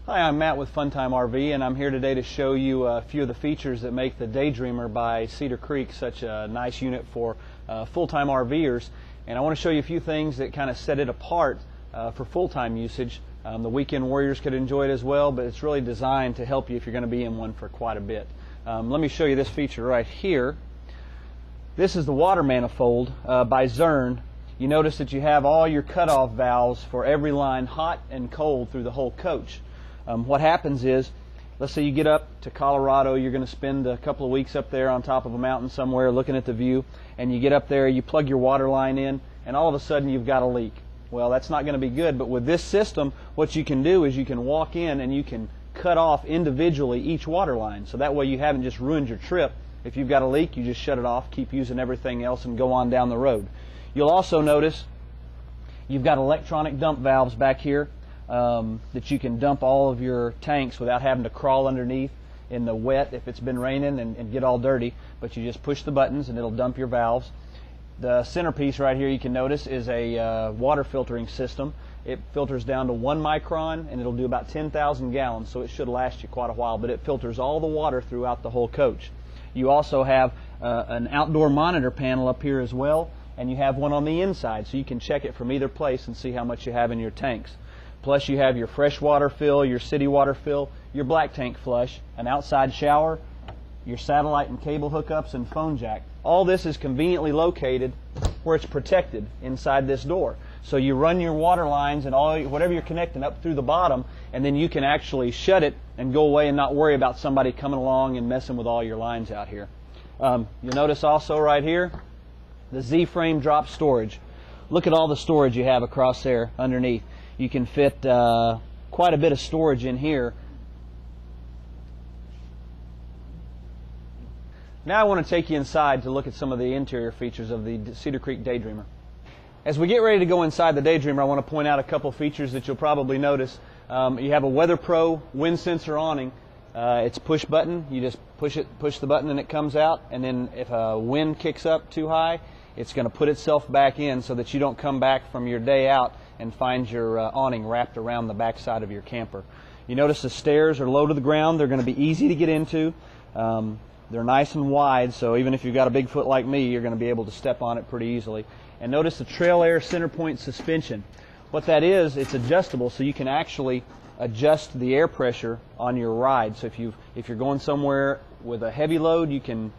Hi, I'm Matt with Funtime RV, and I'm here today to show you a few of the features that make the Daydreamer by Cedar Creek such a nice unit for full-time RVers. And I want to show you a few things that kind of set it apart for full-time usage. The weekend warriors could enjoy it as well, but it's really designed to help you if you're going to be in one for quite a bit. Let me show you this feature right here. This is the water manifold by Zurn. You notice that you have all your cutoff valves for every line, hot and cold, through the whole coach. What happens is, let's say you get up to Colorado, you're going to spend a couple of weeks up there on top of a mountain somewhere looking at the view, and you get up there, you plug your water line in, and all of a sudden you've got a leak. Well, that's not going to be good, but with this system, what you can do is you can walk in and you can cut off individually each water line, so that way you haven't just ruined your trip. If you've got a leak, you just shut it off, keep using everything else, and go on down the road. You'll also notice you've got electronic dump valves back here that you can dump all of your tanks without having to crawl underneath in the wet if it's been raining and get all dirty, but you just push the buttons and it'll dump your valves. The centerpiece right here, you can notice, is a water filtering system. It filters down to 1 micron and it'll do about 10,000 gallons, so it should last you quite a while, but it filters all the water throughout the whole coach. You also have an outdoor monitor panel up here as well, and you have one on the inside, so you can check it from either place and see how much you have in your tanks. Plus you have your freshwater fill, your city water fill, your black tank flush, an outside shower, your satellite and cable hookups, and phone jack. All this is conveniently located where it's protected inside this door. So you run your water lines and whatever you're connecting up through the bottom, and then you can actually shut it and go away and not worry about somebody coming along and messing with all your lines out here. You'll notice also right here the Z-frame drop storage. Look at all the storage you have across there underneath. You can fit quite a bit of storage in here. Now I want to take you inside to look at some of the interior features of the Cedar Creek Daydreamer. As we get ready to go inside the Daydreamer, I want to point out a couple features that you'll probably notice. You have a Weather Pro wind sensor awning. It's push button. You just push the button and it comes out, and then if a wind kicks up too high, it's going to put itself back in so that you don't come back from your day out and find your awning wrapped around the back side of your camper. You notice the stairs are low to the ground. They're going to be easy to get into. They're nice and wide, so even if you've got a big foot like me, you're going to be able to step on it pretty easily. And notice the Trail Air center point suspension. What that is, it's adjustable, so you can actually adjust the air pressure on your ride. So if you're going somewhere with a heavy load, you can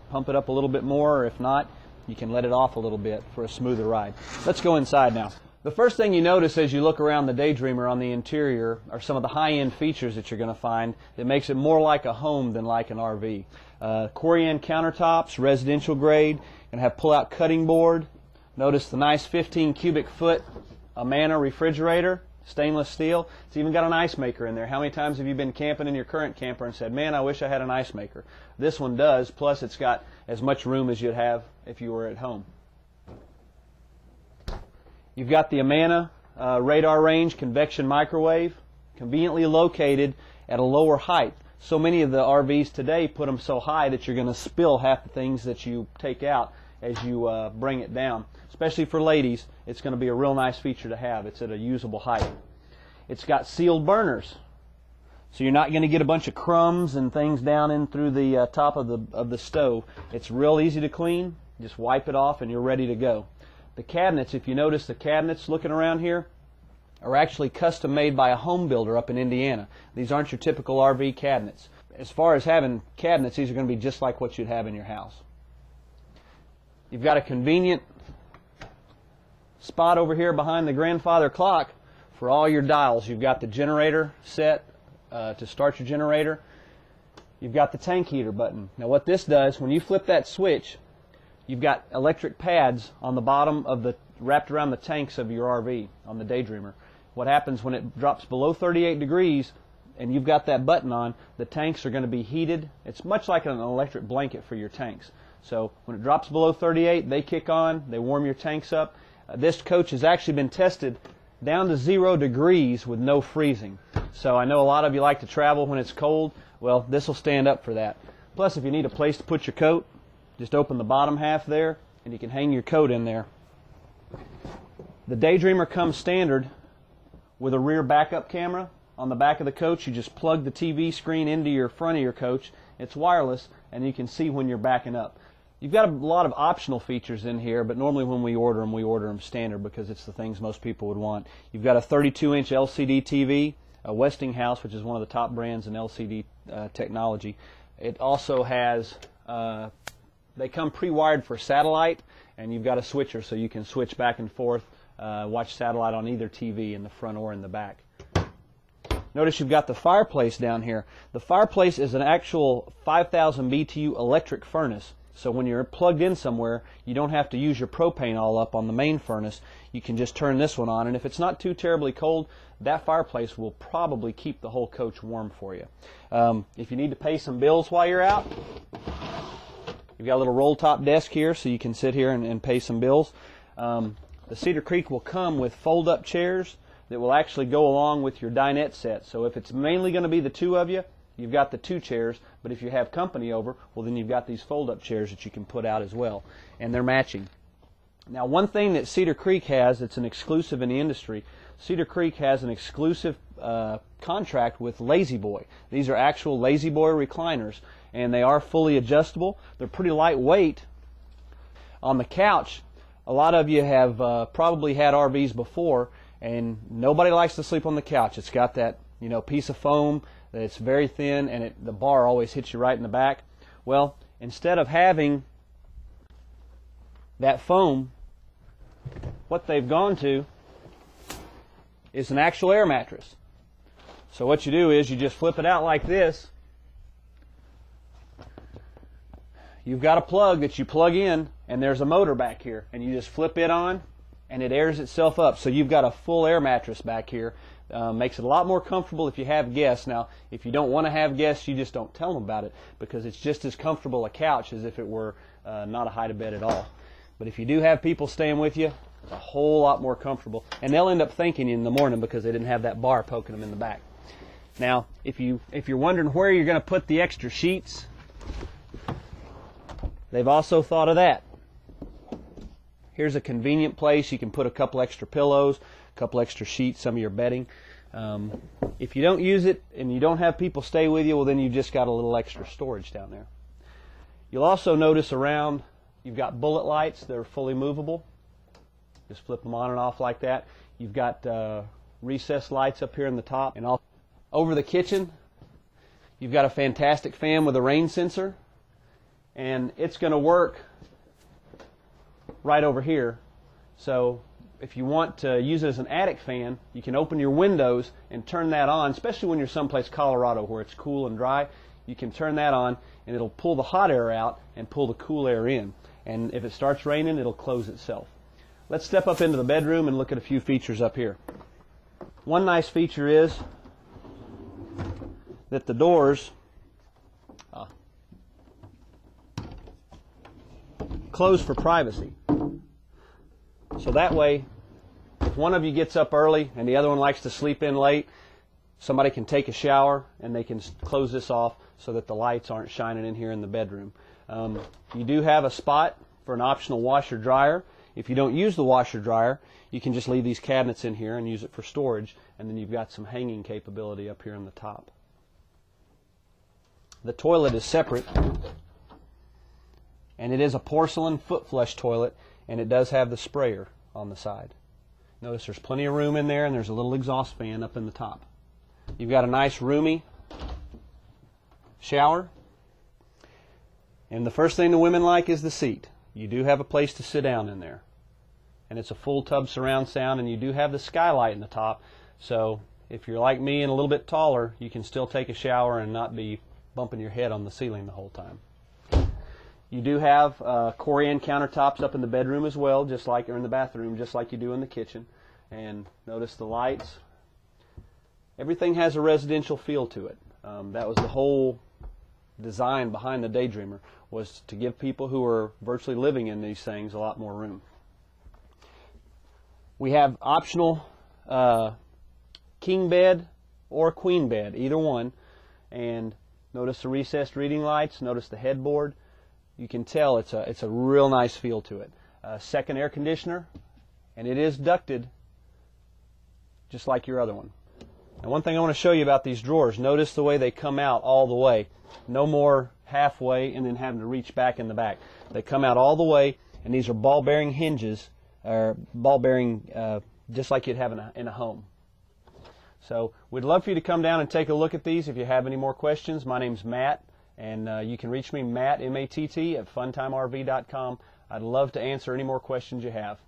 pump it up a little bit more, or if not, you can let it off a little bit for a smoother ride. Let's go inside now. The first thing you notice as you look around the Daydreamer on the interior are some of the high-end features that you're going to find that makes it more like a home than like an RV. Corian countertops, residential grade, and have pull-out cutting board. Notice the nice 15 cubic foot Amana refrigerator, stainless steel. It's even got an ice maker in there. How many times have you been camping in your current camper and said, man, I wish I had an ice maker? This one does, plus it's got as much room as you'd have if you were at home. You've got the Amana radar range convection microwave, conveniently located at a lower height. So many of the RVs today put them so high that you're going to spill half the things that you take out as you bring it down. Especially for ladies, it's going to be a real nice feature to have. It's at a usable height. It's got sealed burners, so you're not going to get a bunch of crumbs and things down in through the top of the stove. It's real easy to clean. Just wipe it off and you're ready to go. The cabinets, if you notice the cabinets looking around here, are actually custom made by a home builder up in Indiana. These aren't your typical RV cabinets. As far as having cabinets, these are going to be just like what you'd have in your house. You've got a convenient spot over here behind the grandfather clock for all your dials. You've got the generator set to start your generator. You've got the tank heater button. Now what this does, when you flip that switch, you've got electric pads on the bottom of the wrapped around the tanks of your RV on the Daydreamer. What happens when it drops below 38 degrees and you've got that button on, the tanks are going to be heated. It's much like an electric blanket for your tanks. So when it drops below 38, they kick on, they warm your tanks up. This coach has actually been tested down to 0 degrees with no freezing. So I know a lot of you like to travel when it's cold. Well, this will stand up for that. Plus, if you need a place to put your coat, just open the bottom half there and you can hang your coat in there. The Daydreamer comes standard with a rear backup camera On the back of the coach, you just plug the TV screen into your front of your coach. It's wireless, and you can see when you're backing up. You've got a lot of optional features in here, but normally when we order them standard because it's the things most people would want. You've got a 32-inch LCD TV, a Westinghouse, which is one of the top brands in LCD technology. It also has, they come pre-wired for satellite, and you've got a switcher so you can switch back and forth, watch satellite on either TV in the front or in the back. Notice you've got the fireplace down here. The fireplace is an actual 5,000 BTU electric furnace. So when you're plugged in somewhere, you don't have to use your propane all up on the main furnace. You can just turn this one on, and if it's not too terribly cold, that fireplace will probably keep the whole coach warm for you. If you need to pay some bills while you're out, you've got a little roll-top desk here so you can sit here and pay some bills. The Cedar Creek will come with fold-up chairs that will actually go along with your dinette set. So if it's mainly going to be the two of you, you've got the two chairs, but if you have company over, well then you've got these fold-up chairs that you can put out as well, and they're matching. Now one thing that Cedar Creek has that's an exclusive in the industry, Cedar Creek has an exclusive contract with La-Z-Boy. These are actual La-Z-Boy recliners, and they are fully adjustable. They're pretty lightweight. On the couch, a lot of you have probably had RVs before, and nobody likes to sleep on the couch. It's got that piece of foam that's very thin, and the bar always hits you right in the back. Well, instead of having that foam, what they've gone to is an actual air mattress. So what you do is you just flip it out like this. You've got a plug that you plug in, and there's a motor back here, and you just flip it on, and it airs itself up. So you've got a full air mattress back here. Makes it a lot more comfortable if you have guests. Now, if you don't want to have guests, you just don't tell them about it, because it's just as comfortable a couch as if it were not a hide-a-bed at all. But if you do have people staying with you, it's a whole lot more comfortable, and they'll end up thanking you in the morning because they didn't have that bar poking them in the back. Now, if you're wondering where you're going to put the extra sheets, they've also thought of that. Here's a convenient place. You can put a couple extra pillows, a couple extra sheets, some of your bedding. If you don't use it and you don't have people stay with you, well then you've just got a little extra storage down there. You'll also notice around you've got bullet lights that are fully movable. Just flip them on and off like that. You've got recessed lights up here in the top. And over the kitchen, you've got a fantastic fan with a rain sensor. And it's going to work right over here. So if you want to use it as an attic fan, you can open your windows and turn that on, especially when you're someplace Colorado where it's cool and dry. You can turn that on and it'll pull the hot air out and pull the cool air in. And if it starts raining, it'll close itself. Let's step up into the bedroom and look at a few features up here. One nice feature is that the doors close for privacy. So that way, if one of you gets up early and the other one likes to sleep in late, somebody can take a shower and they can close this off so that the lights aren't shining in here in the bedroom. You do have a spot for an optional washer dryer. If you don't use the washer dryer, you can just leave these cabinets in here and use it for storage, and then you've got some hanging capability up here on the top. The toilet is separate, and it is a porcelain foot flush toilet, and it does have the sprayer on the side. Notice there's plenty of room in there, and there's a little exhaust fan up in the top. You've got a nice roomy shower, and the first thing the women like is the seat. You do have a place to sit down in there, and it's a full tub surround sound, and you do have the skylight in the top, so if you're like me and a little bit taller, you can still take a shower and not be bumping your head on the ceiling the whole time. You do have Corian countertops up in the bedroom as well, just like, or in the bathroom, just like you do in the kitchen. And notice the lights. Everything has a residential feel to it. That was the whole design behind the Daydreamer, was to give people who are virtually living in these things a lot more room. We have optional king bed or queen bed, either one. And notice the recessed reading lights. Notice the headboard. You can tell it's a real nice feel to it. Second air conditioner, and it is ducted just like your other one. And one thing I want to show you about these drawers, notice the way they come out all the way. No more halfway and then having to reach back in the back. They come out all the way, and these are ball bearing hinges, or ball bearing just like you'd have in a home. So we'd love for you to come down and take a look at these. If you have any more questions, my name's Matt, and you can reach me, Matt, M-A-T-T, at funtimerv.com. I'd love to answer any more questions you have.